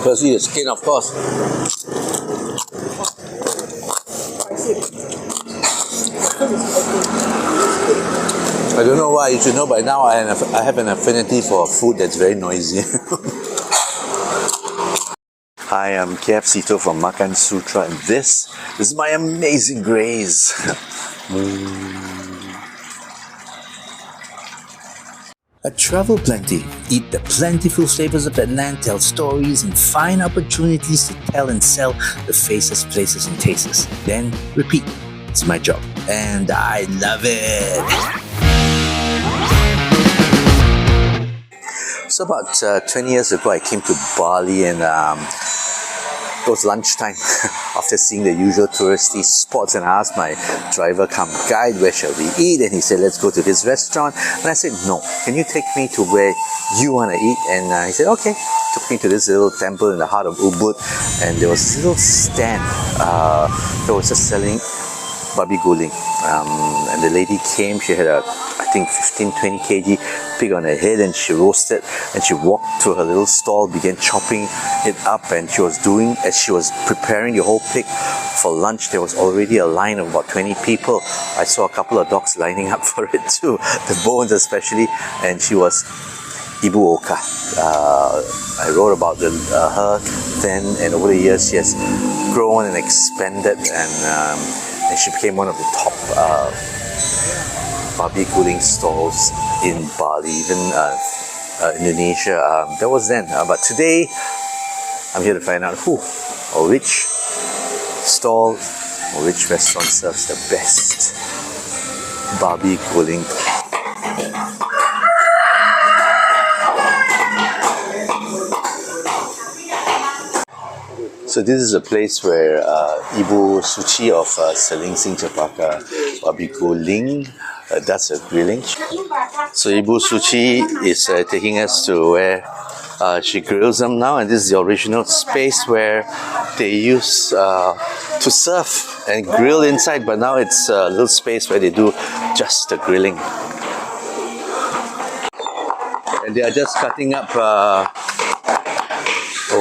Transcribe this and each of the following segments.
Firstly, the skin, of course. I don't know why, you should know by now I have an affinity for food that's very noisy. Hi, I'm kfseetoh from Makansutra, and this is my amazing graze. Travel plenty, eat the plentiful flavors of that land, tell stories and find opportunities to tell and sell the faces, places and tastes. Then repeat. It's my job and I love it. So about 20 years ago I came to Bali, and it was lunchtime after seeing the usual touristy spots, and I asked my driver come guide, where shall we eat? And he said, let's go to this restaurant. And I said, no, can you take me to where you want to eat? And he said, okay. Took me to this little temple in the heart of Ubud, and there was this little stand that was just selling Babi Guling. And the lady came, she had a, I think 15-20 kg pig on her head, and she roasted, and she walked to her little stall, began chopping it up, and she was doing, as she was preparing the whole pig for lunch, there was already a line of about 20 people. I saw a couple of dogs lining up for it too, the bones especially, and she was Ibu Oka. I wrote about her then, and over the years she has grown and expanded, and she became one of the top Babi Guling stalls in Bali, even Indonesia. That was then. But today, I'm here to find out who or which stall or which restaurant serves the best Babi Guling. So this is a place where Ibu Suci of Seling Sing Cepaka Babi Guling does her grilling. So Ibu Suci is taking us to where she grills them now, and this is the original space where they used to serve and grill inside, but now it's a little space where they do just the grilling. And they are just cutting up, oh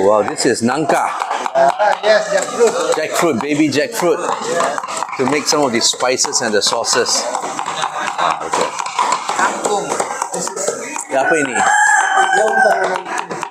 wow, this is nangka. Yes, jackfruit. Jackfruit, baby jackfruit, to make some of the spices and the sauces. Okay. Apa ini?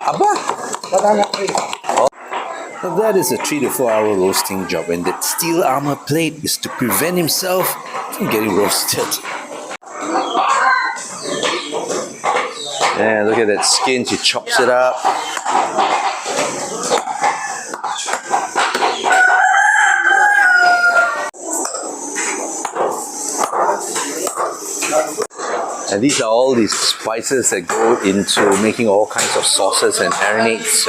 Apa? Oh. So that is a 3 to 4 hour roasting job, and that steel armor plate is to prevent himself from getting roasted. Yeah, look at that skin, she chops it up. And these are all these spices that go into making all kinds of sauces and marinades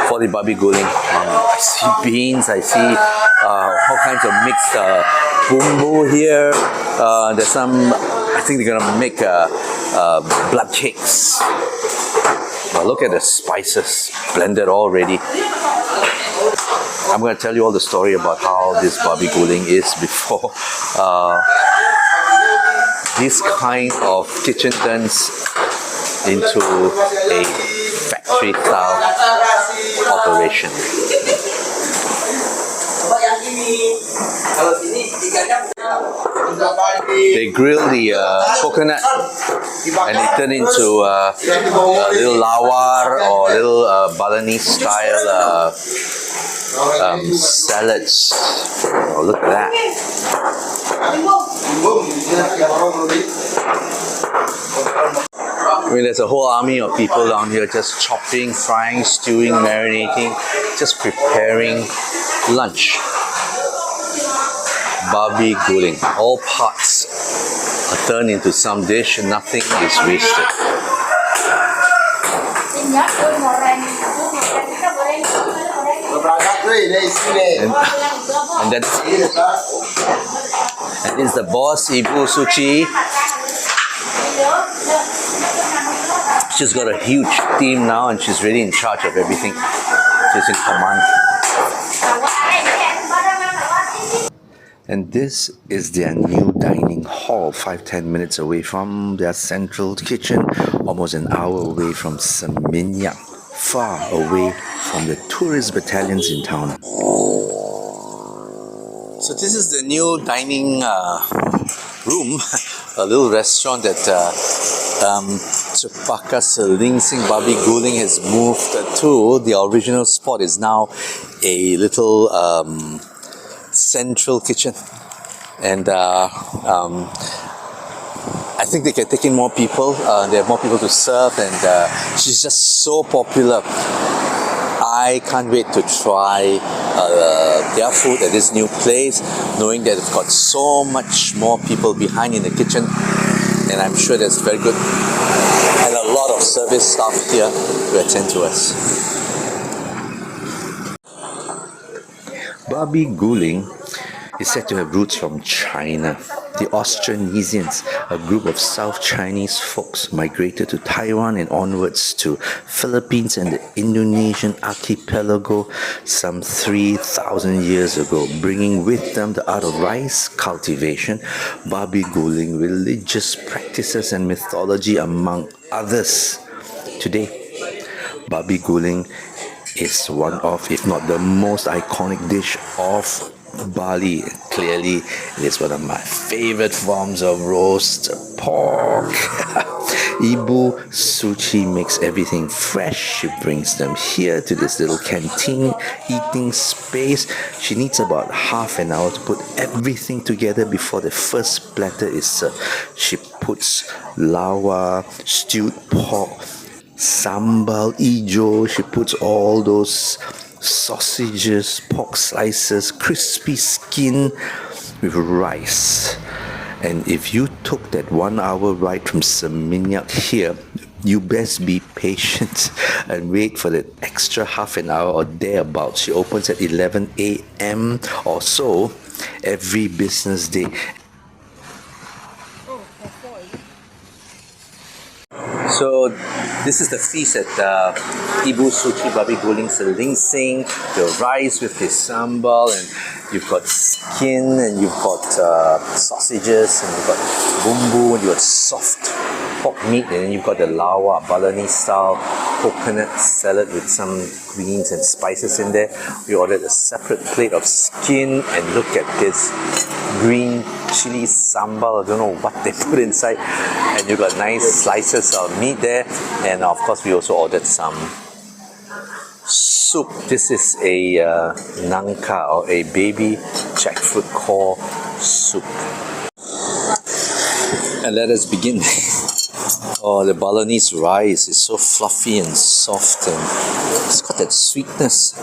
for the Babi Guling. I see beans, I see all kinds of mixed bumbu here. There's some, I think they're gonna make blood cakes. Well, look at the spices blended already. I'm going to tell you all the story about how this Babi Guling is before this kind of kitchen turns into a factory style operation. They grill the coconut and it turn into a little lawar or little Balinese style salads. Oh, look at that. I mean, there's a whole army of people down here just chopping, frying, stewing, marinating, just preparing lunch. Babi Guling. All parts are turned into some dish and nothing is wasted. And that's it. And it's the boss, Ibu Suci. She's got a huge team now and she's really in charge of everything. She's in command. And this is their new dining hall, 5-10 minutes away from their central kitchen, almost an hour away from Seminyak far away from the tourist battalions in town. So this is the new dining room, a little restaurant that Cepaka Seling Sing Babi Guling has moved to. The original spot is now a little central kitchen, and I think they can take in more people. They have more people to serve, and she's just so popular. I can't wait to try their food at this new place, knowing that it's got so much more people behind in the kitchen, and I'm sure that's very good, and a lot of service staff here to attend to us. Babi Guling is said to have roots from China. The Austronesians, a group of South Chinese folks, migrated to Taiwan and onwards to Philippines and the Indonesian archipelago some 3,000 years ago, bringing with them the art of rice cultivation, Babi Guling, religious practices and mythology, among others. Today, Babi Guling is one of, if not the most iconic dish of Bali. Clearly, it is one of my favorite forms of roast pork. Ibu Suci makes everything fresh. She brings them here to this little canteen eating space. She needs about half an hour to put everything together before the first platter is served. She puts lawa, stewed pork, sambal ijo. She puts all those sausages, pork slices, crispy skin with rice. And if you took that 1 hour ride from Seminyak here, you best be patient and wait for that extra half an hour or thereabouts. She opens at 11 a.m. or so every business day. So this is the feast at Ibu Suci Babi Guling Seling Sing. The rice with the sambal, and you've got skin, and you've got sausages, and you've got bumbu, and you've got soft pork meat, and then you've got the lawa, Balinese style coconut salad with some greens and spices in there. We ordered a separate plate of skin, and look at this green chili sambal. I don't know what they put inside, and you've got nice slices of meat there, and of course we also ordered some soup. This is a nangka, or a baby jackfruit core soup. And let us begin. Oh, the Balinese rice is so fluffy and soft, and it's got that sweetness.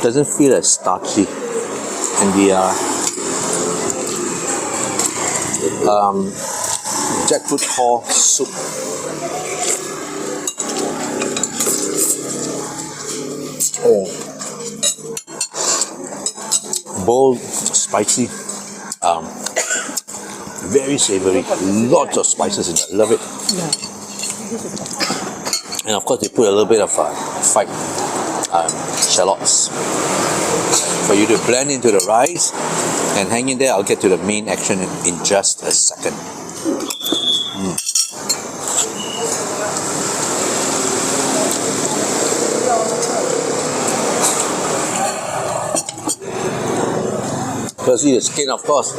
Doesn't feel as starchy. And the jackfruit core soup. Oh, bold, spicy, very savory, lots of spices in it. Love it. And of course, they put a little bit of fried shallots for you to blend into the rice and hang in there. I'll get to the main action in just a second. Firstly, the skin, of course.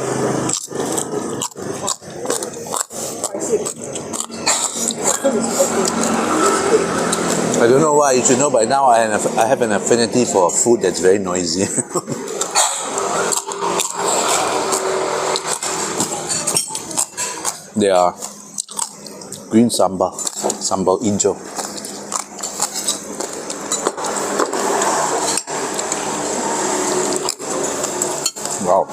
I don't know why, you should know by now I have an affinity for food that's very noisy. They are green sambal ijo. Wow.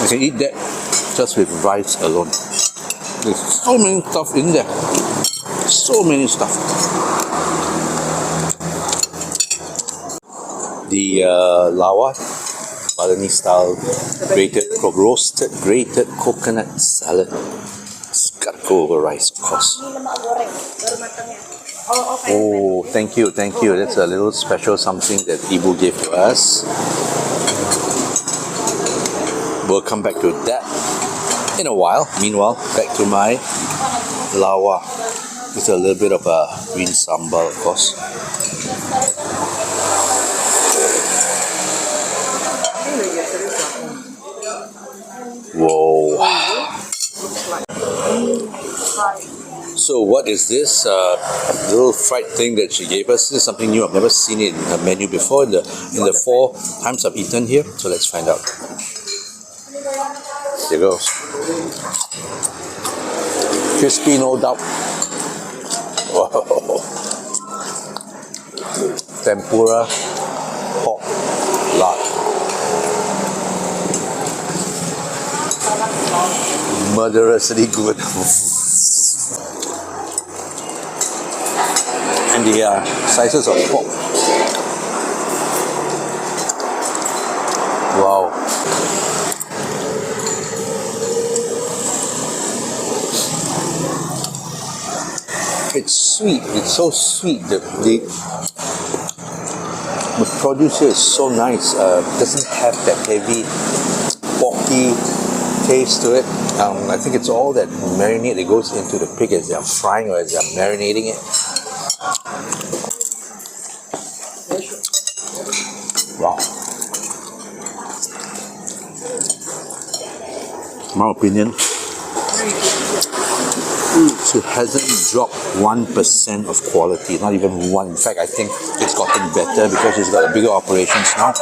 You can eat that just with rice alone. There's so many stuff in there. So many stuff. The lawa, Balinese style roasted grated coconut salad. It's got to go over rice, of course. Oh, thank you. That's a little special something that Ibu gave to us. We'll come back to that. in a while. Meanwhile, back to my lawa with a little bit of a green sambal, of course. Whoa. So what is this little fried thing that she gave us? This is something new. I've never seen it in her menu before in the 4 times I've eaten here. So let's find out. Here goes. Crispy, no doubt. Whoa. Tempura, pork, lard. Murderously good. And the slices of pork. Wow. It's sweet. It's so sweet. The produce here is so nice. Doesn't have that heavy porky taste to it. I think it's all that marinade that goes into the pig as they're frying or as they're marinating it. Wow. In my opinion, it hasn't dropped 1% of quality, not even one. In fact, I think it's gotten better because it's got bigger operations now.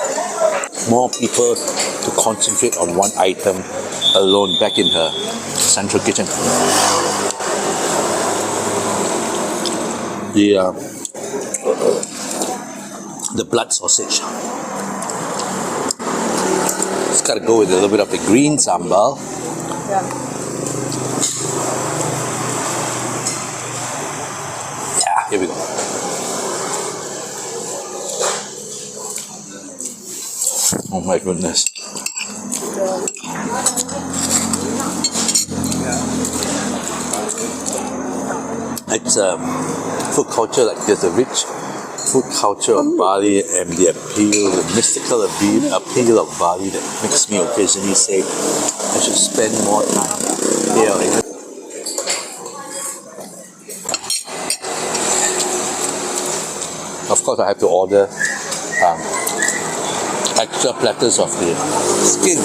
More people to concentrate on one item alone back in her central kitchen. The blood sausage. It's got to go with a little bit of the green sambal. Here we go. Oh my goodness. It's food culture, like there's a rich food culture of Bali and the appeal, the mystical appeal of Bali that makes me occasionally say I should spend more time here. Of course, I have to order extra platters of the skin.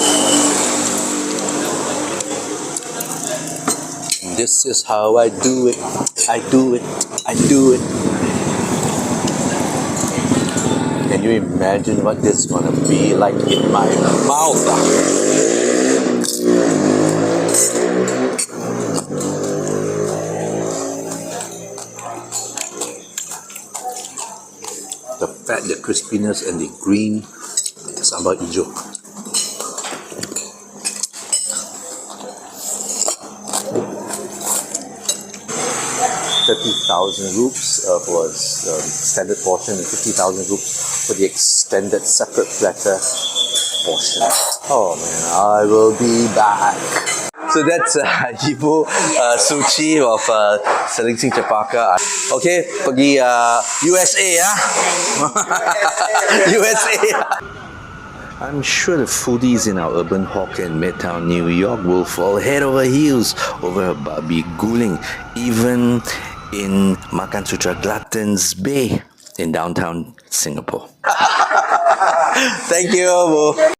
This is how I do it. I do it. I do it. Can you imagine what this is gonna be like in my mouth? The fat, the crispiness, and the green sambal hijau. 30,000 rupees was standard portion and 50,000 rupees for the extended separate platter portion. Oh man, I will be back. So that's Ibu Suci of Selingsing Cepaka. Okay, pergi USA ya. USA. I'm sure the foodies in our urban hawker in Midtown New York will fall head over heels over Babi Guling, even in Makansutra Gluttons Bay in downtown Singapore. Thank you, Abu.